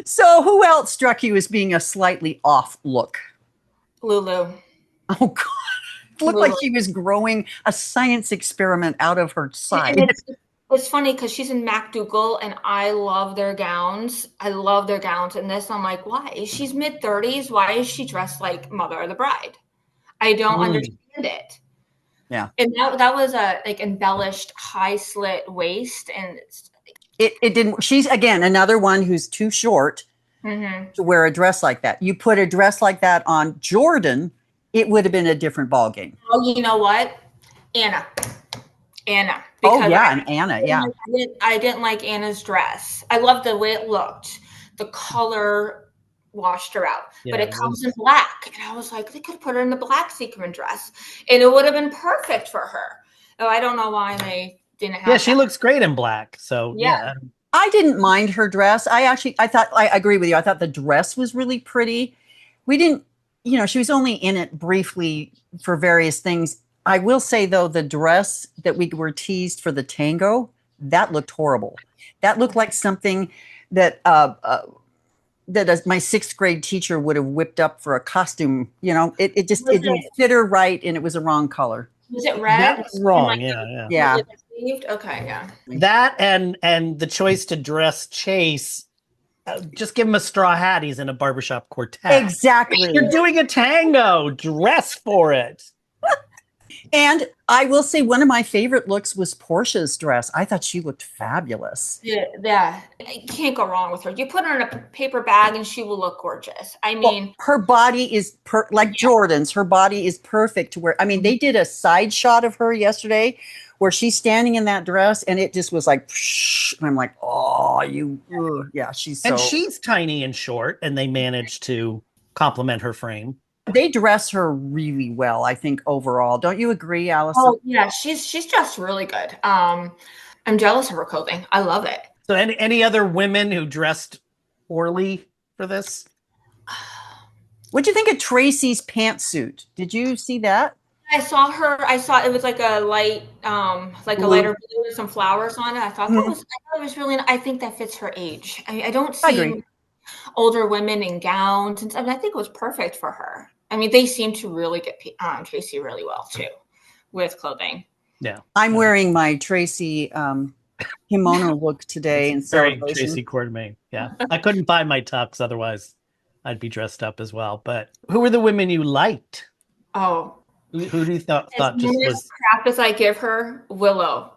So who else struck you as being a slightly off look? Lulu. Oh God. It looked like she was growing a science experiment out of her side. And it's funny because she's in MacDougall and I love their gowns. I love their gowns. And this, I'm like, why? She's mid-30s. Why is she dressed like Mother of the Bride? I don't understand it. Yeah. And that was a like embellished high slit waist. And It didn't. She's again another one who's too short to wear a dress like that. You put a dress like that on Jordan, it would have been a different ballgame. oh, you know what? Anna. Oh yeah, and Anna, yeah. I didn't like Anna's dress. I loved the way it looked. The color washed her out, Yeah, but it it comes in black. And I was like, they could put her in the black sequin dress and it would have been perfect for her. Oh, I don't know why they didn't have Yeah, she that. looks great in black. So Yeah. I didn't mind her dress. I thought I agree with you. I thought the dress was really pretty. We didn't, she was only in it briefly for various things. I will say though, the dress that we were teased for the tango, that looked horrible. That looked like something that my sixth grade teacher would have whipped up for a costume. It didn't fit her right, and it was a wrong color. Was it red? That was wrong. Yeah. Yeah. Was it received? Okay, yeah. That and the choice to dress Chase, just give him a straw hat. He's in a barbershop quartet. Exactly. You're doing a tango. Dress for it. And I will say one of my favorite looks was Portia's dress. I thought she looked fabulous. Yeah. You can't go wrong with her. You put her in a paper bag and she will look gorgeous. I mean, her body is like Jordan's. Her body is perfect to wear. I mean, they did a side shot of her yesterday where she's standing in that dress and it just was like, and I'm like, oh, yeah, she's so. And she's tiny and short, and they managed to complement her frame. They dress her really well, I think, overall. Don't you agree, Alison? oh yeah, she's dressed really good. I'm jealous of her clothing. I love it. So any other women who dressed poorly for this? What'd you think of Tracy's pantsuit? Did you see that? I saw it was like a light, like a lighter blue with some flowers on it. I thought it was really. I think that fits her age. I don't see older women in gowns, and I think it was perfect for her. I mean, they seem to really get Tracy really well too with clothing. Yeah, I'm wearing my Tracy kimono look today in very celebration. Tracy Quartermain. Yeah, I couldn't buy my tux, otherwise I'd be dressed up as well. But who were the women you liked? Oh, who do you thought as just much was crap as I give her, Willow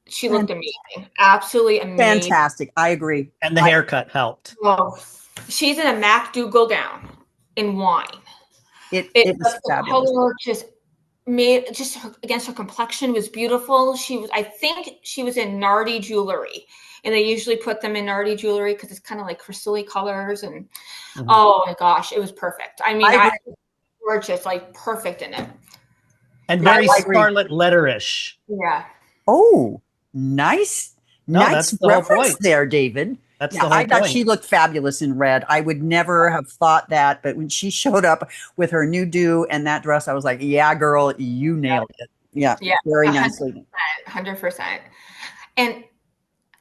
she looked amazing, absolutely amazing, fantastic. I agree. and the haircut helped. Oh, she's in a MacDougall gown in wine. It was the fabulous. color just against her complexion was beautiful. I think she was in Nardi jewelry, and they usually put them in Nardi jewelry because it's kind of like crystally colors. And oh my gosh, it was perfect. I mean, gorgeous, like perfect in it, and very Scarlet Letterish. Yeah. Oh, nice that's the whole reference point. there, David. That's the whole I thought point. she looked fabulous in red. I would never have thought that, but when she showed up with her new do and that dress, I was like, yeah, girl, you nailed it. Yeah, very nicely. 100%. And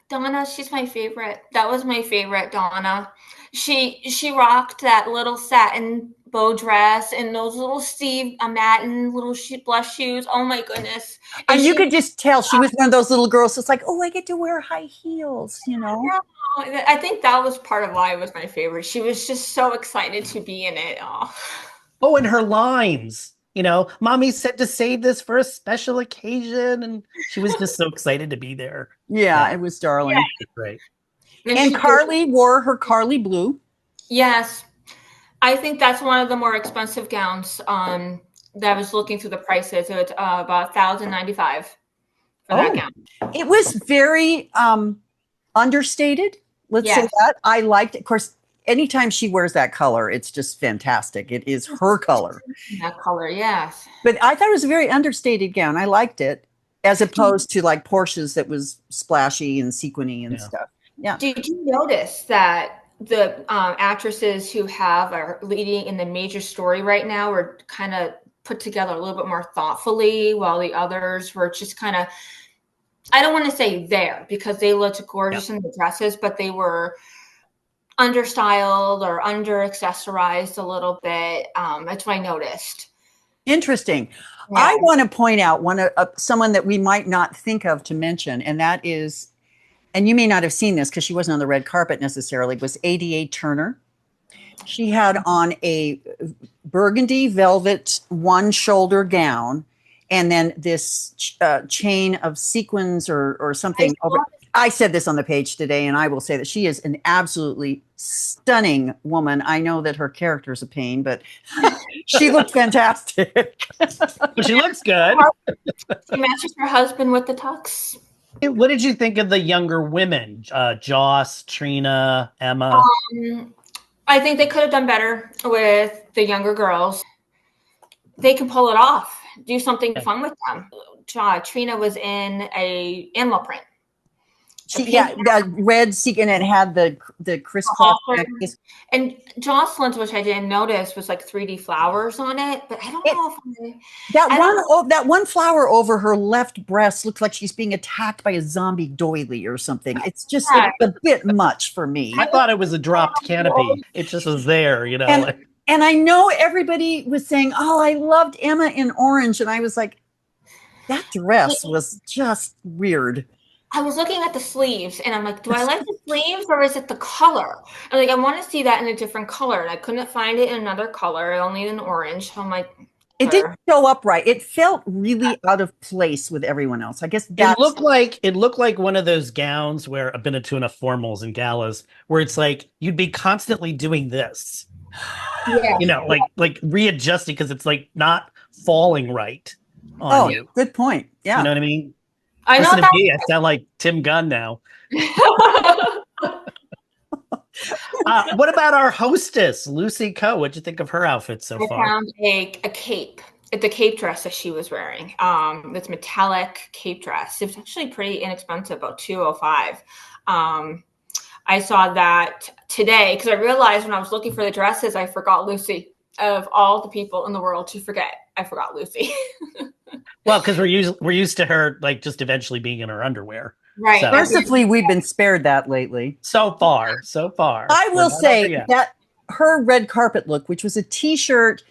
Donna, she's my favorite. That was my favorite, Donna. She rocked that little satin bow dress and those little Steve Madden little blush shoes. Oh my goodness. And you could just tell she was one of those little girls that's like, oh, I get to wear high heels, I think that was part of why it was my favorite. She was just so excited to be in it. Oh, and her lines. Mommy said to save this for a special occasion, and she was just so excited to be there. Yeah, it was darling. It's great. And Carly wore her Carly blue. Yes. I think that's one of the more expensive gowns that I was looking through the prices. It was about $1,095 for that gown. It was very understated. Let's say that. I liked it. Of course, anytime she wears that color, it's just fantastic. It is her color. That color, yes. But I thought it was a very understated gown. I liked it as opposed to like Portia's that was splashy and sequiny and stuff. Yeah. Did you notice that the actresses who are leading in the major story right now were kind of put together a little bit more thoughtfully, while the others were just kind of, I don't want to say there, because they looked gorgeous in the dresses, but they were understyled or under accessorized a little bit. That's what I noticed. Interesting. Yeah. I want to point out someone that we might not think of to mention, and that is, and you may not have seen this because she wasn't on the red carpet necessarily, was ADA Turner. She had on a burgundy velvet one-shoulder gown, and then this chain of sequins or something. I said this on the page today, and I will say that she is an absolutely stunning woman. I know that her character is a pain, but she looked fantastic. She looks good. She matches her husband with the tux. What did you think of the younger women? Joss, Trina, Emma? I think they could have done better with the younger girls. They can pull it off. Do something fun with them. Trina was in a animal print. The red sequin, and it had the crisscross. And Jocelyn's, which I didn't notice, was like 3D flowers on it. But I don't know if that one flower over her left breast looks like she's being attacked by a zombie doily or something. It's just a bit much for me. I thought it was a dropped canopy. It just was there, And I know everybody was saying, "Oh, I loved Emma in orange," and I was like, that dress was just weird. I was looking at the sleeves, and I'm like, do I like the sleeves, or is it the color? I'm like, I want to see that in a different color, and I couldn't find it in another color, only in orange. So I'm like, it didn't show up right. It felt really out of place with everyone else. I guess it looked like one of those gowns where I've been to enough formals and galas where it's like you'd be constantly doing this, like readjusting because it's like not falling right on you. Good point. Yeah, you know what I mean. I know Listen to me, I sound like Tim Gunn now. What about our hostess, Lucy Coe? What'd you think of her outfit so far? I found a cape. The cape dress that she was wearing. This metallic cape dress. It was actually pretty inexpensive, about $205. I saw that today because I realized when I was looking for the dresses, I forgot Lucy. Of all the people in the world to forget, I forgot Lucy. Well, because we're used to her like just eventually being in her underwear. Right. So. Mercifully, we've been spared that lately. So far. I will say that her red carpet look, which was a t-shirt,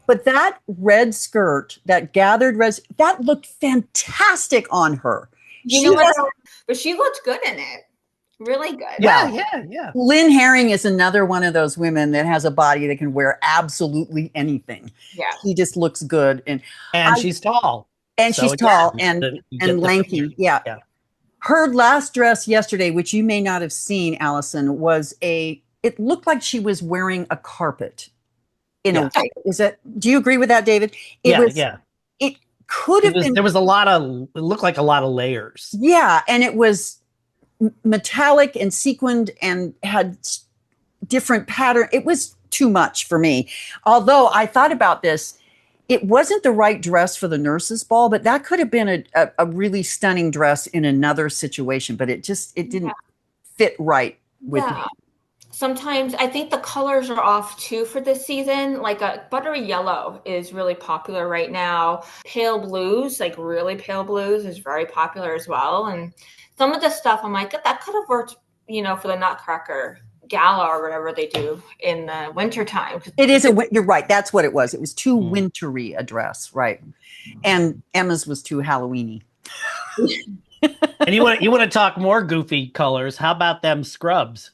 but that red skirt, that gathered red, that looked fantastic on her. But she looked good in it. Really good. Yeah. Lynn Herring is another one of those women that has a body that can wear absolutely anything. Yeah. She just looks good. And she's tall. And she's tall and lanky. Yeah. Her last dress yesterday, which you may not have seen, Alison, it looked like she was wearing a carpet in a way. Do you agree with that, David? It could have been. There was it looked like a lot of layers. Yeah. And it was metallic and sequined and had different pattern. It was too much for me. Although I thought about this, it wasn't the right dress for the nurses' ball, but that could have been a really stunning dress in another situation. But it didn't fit right with me. Sometimes I think the colors are off too for this season. Like a buttery yellow is really popular right now. Pale blues, like really pale blues, is very popular as well. And some of the stuff I'm like, that could have worked, for the Nutcracker Gala or whatever they do in the wintertime. You're right. That's what it was. It was too wintry a dress, right? And Emma's was too Halloween-y. And you want to talk more goofy colors? How about them scrubs?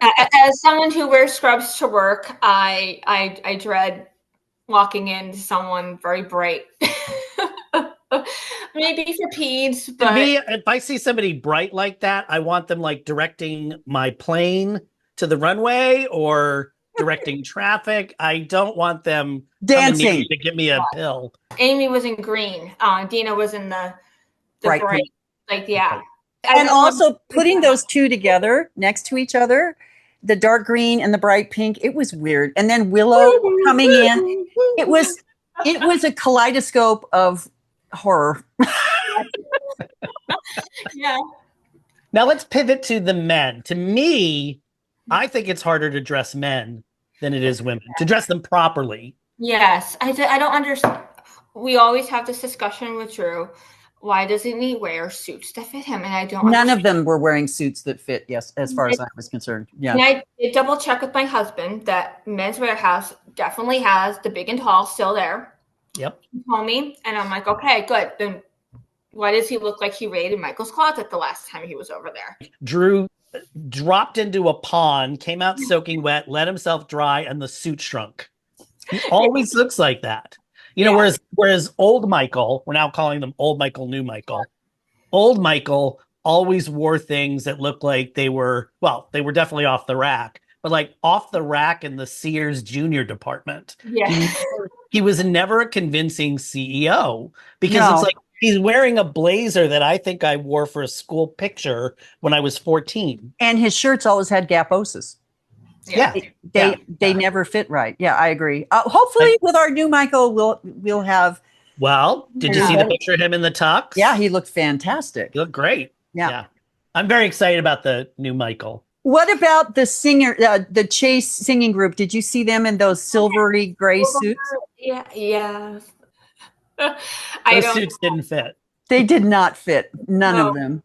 As someone who wears scrubs to work, I dread walking into someone very bright. Maybe for peds, To but me, if I see somebody bright like that, I want them like directing my plane to the runway or directing traffic. I don't want them coming near Dancing. me to give me a pill. Amy was in green. Dina was in the Bright bright, pink. like, yeah. And also putting those two together next to each other, the dark green and the bright pink, it was weird. And then Willow coming in, it was a kaleidoscope of horror. Yeah. Now let's pivot to the men. To me, I think it's harder to dress men than it is women, to dress them properly. Yes, I don't understand. We always have this discussion with Drew. Why doesn't he wear suits that fit him? And I don't. None of understand. them were wearing suits that fit. Yes, as far as I was concerned. Yeah. And I did double check with my husband that Men's Warehouse definitely has the big and tall still there. Yep. He told me, and I'm like, okay, good. Then why does he look like he raided Michael's closet the last time he was over there? Drew dropped into a pond, came out soaking wet, let himself dry, and the suit shrunk. He always looks like that. You know, whereas old Michael, we're now calling them old Michael, new Michael. Old Michael always wore things that looked like they were definitely off the rack, but like off the rack in the Sears Junior department. Yeah. He was never a convincing CEO because it's like he's wearing a blazer that I think I wore for a school picture when I was 14. And his shirts always had gaposes. Yeah. They never fit right. Yeah, I agree. Hopefully with our new Michael, we'll have. Well, did you see the picture of him in the tux? Yeah, he looked fantastic. He looked great. Yeah. I'm very excited about the new Michael. What about the singer, the Chase singing group? Did you see them in those silvery gray suits? Yeah. Those suits didn't fit. They did not fit. None of them.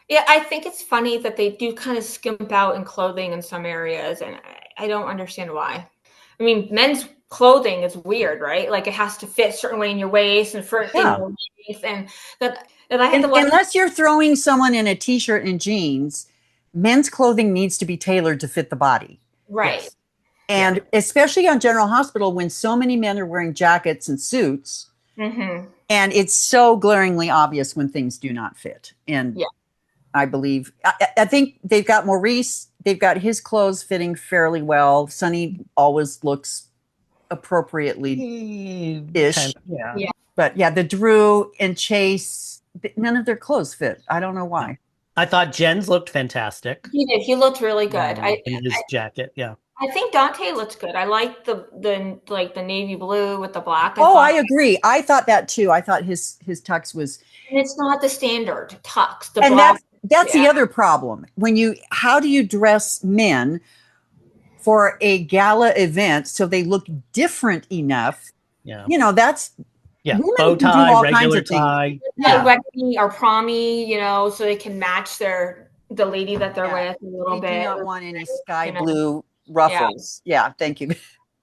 Yeah, I think it's funny that they do kind of skimp out in clothing in some areas, and I don't understand why. I mean, men's clothing is weird, right? Like it has to fit a certain way in your waist and in your waist, and that. And I had to unless you're throwing someone in a t-shirt and jeans, men's clothing needs to be tailored to fit the body. Right. Yes. And especially on General Hospital, when so many men are wearing jackets and suits, and it's so glaringly obvious when things do not fit. And I believe, I think they've got Maurice, they've got his clothes fitting fairly well. Sonny always looks appropriately-ish. Yeah. But yeah, the Drew and Chase, none of their clothes fit. I don't know why. I thought Jen's looked fantastic. He did. He looked really good. In his jacket, yeah. I think Dante looks good. I like the navy blue with the black. I agree. I thought that too. I thought his tux was. And it's not the standard tux. And that's the other problem. How do you dress men for a gala event so they look different enough? Yeah. You know, that's bow tie, regular tie. Wedding or promy, so they can match the lady that they're with a little bit. They do not want any sky blue ruffles. Yeah, thank you.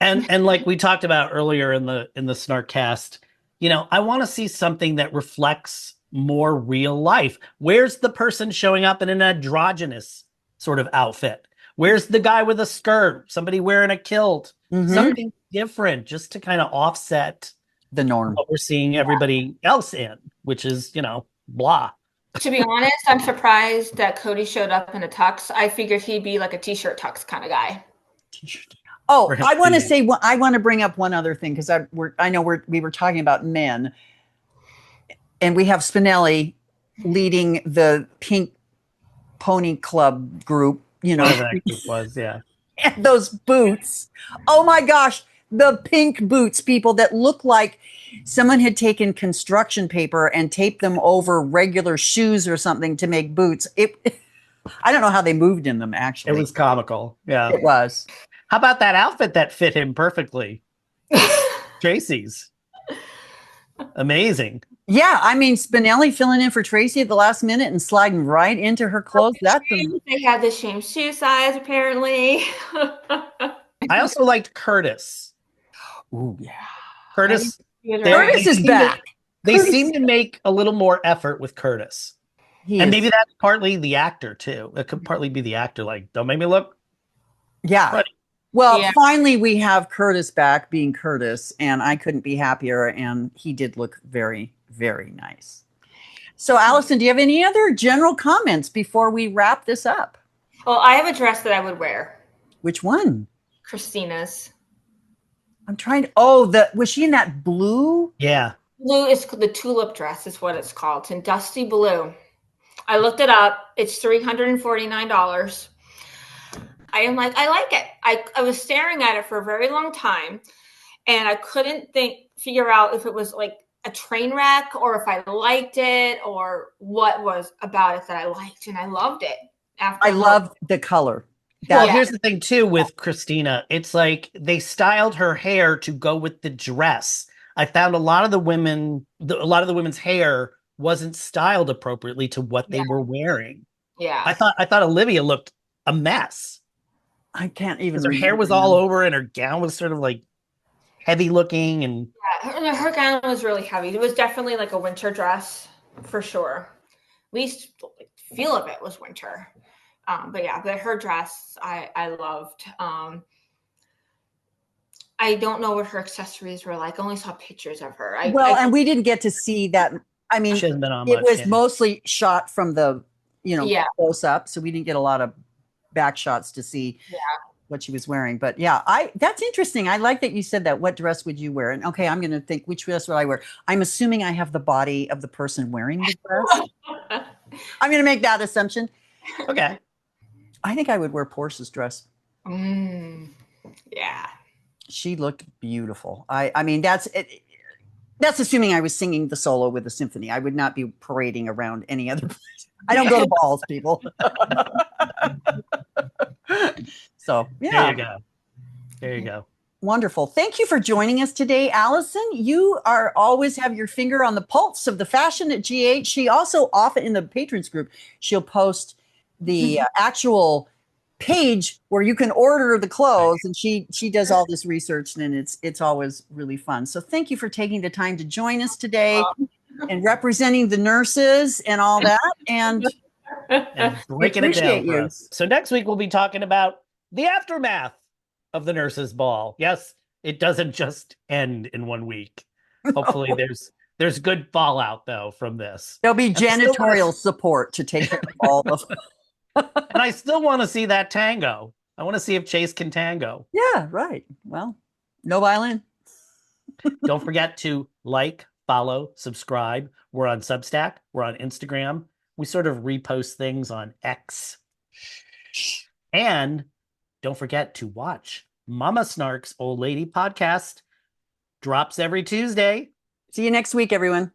And like we talked about earlier in the Snarkcast, I want to see something that reflects more real life. Where's the person showing up in an androgynous sort of outfit? Where's the guy with a skirt? Somebody wearing a kilt? Something different, just to kind of offset the norm. What we're seeing everybody else in, which is, blah. To be honest, I'm surprised that Cody showed up in a tux. I figured he'd be like a t-shirt tux kind of guy. Oh, I want to say, I want to bring up one other thing because I know we were talking about men, and we have Spinelli leading the Pink Pony Club group. Whatever that group was, yeah. And those boots. Oh my gosh, the pink boots, people, that look like someone had taken construction paper and taped them over regular shoes or something to make boots. I don't know how they moved in them, actually. It was comical. Yeah. It was. How about that outfit that fit him perfectly? Tracy's. Amazing. Yeah, I mean, Spinelli filling in for Tracy at the last minute and sliding right into her clothes. They had the same shoe size, apparently. I also liked Curtis. Oh, yeah. Curtis is back. They seem to make a little more effort with Curtis. Maybe that's partly the actor, too. It could partly be the actor. Like, don't make me look. Yeah. Funny. Well, Yeah. finally we have Curtis back being Curtis, and I couldn't be happier. And he did look very, very nice. So, Alison, do you have any other general comments before we wrap this up? Well, I have a dress that I would wear. Which one? Christina's. I'm trying to. Was she in that blue? Yeah. Blue is the tulip dress, is what it's called. It's in dusty blue. I looked it up. It's $349. I am like, I like it. I was staring at it for a very long time, and I couldn't figure out if it was like a train wreck or if I liked it or what was about it that I liked, and I loved it. I love the color. Well, here's the thing too with Christina. It's like they styled her hair to go with the dress. I found a lot of the women's hair wasn't styled appropriately to what they were wearing. Yeah. I thought Olivia looked a mess. I can't even. Her hair was all over, and her gown was sort of like heavy looking, and her gown was really heavy. It was definitely like a winter dress for sure. At least feel of it was winter. But her dress I loved. I don't know what her accessories were like. I only saw pictures of her. And we didn't get to see that. I mean, she hasn't been on it much, was mostly shot from the, close up. So we didn't get a lot of back shots to see what she was wearing. But that's interesting. I like that you said that. What dress would you wear? And okay, I'm going to think, which dress would I wear? I'm assuming I have the body of the person wearing the dress. I'm going to make that assumption. Okay. I think I would wear Portia's dress. Yeah. She looked beautiful. I mean, that's it. That's assuming I was singing the solo with the symphony. I would not be parading around any other place. I don't go to balls, people. So, yeah. There you go. Wonderful. Thank you for joining us today, Alison. You always have your finger on the pulse of the fashion at GH. She also often in the patrons group, she'll post the actual page where you can order the clothes, and she does all this research, and it's always really fun. So thank you for taking the time to join us today and representing the nurses and all that, and breaking it down for us. So next week we'll be talking about the aftermath of the nurses' ball. Yes, it doesn't just end in 1 week. Hopefully there's good fallout though from this. There'll be janitorial support to take care of all of and I still want to see that tango. I want to see if Chase can tango. Yeah, right. Well, no violin. Don't forget to like, follow, subscribe. We're on Substack. We're on Instagram. We sort of repost things on X. And don't forget to watch Mama Snark's Old Lady podcast. Drops every Tuesday. See you next week, everyone.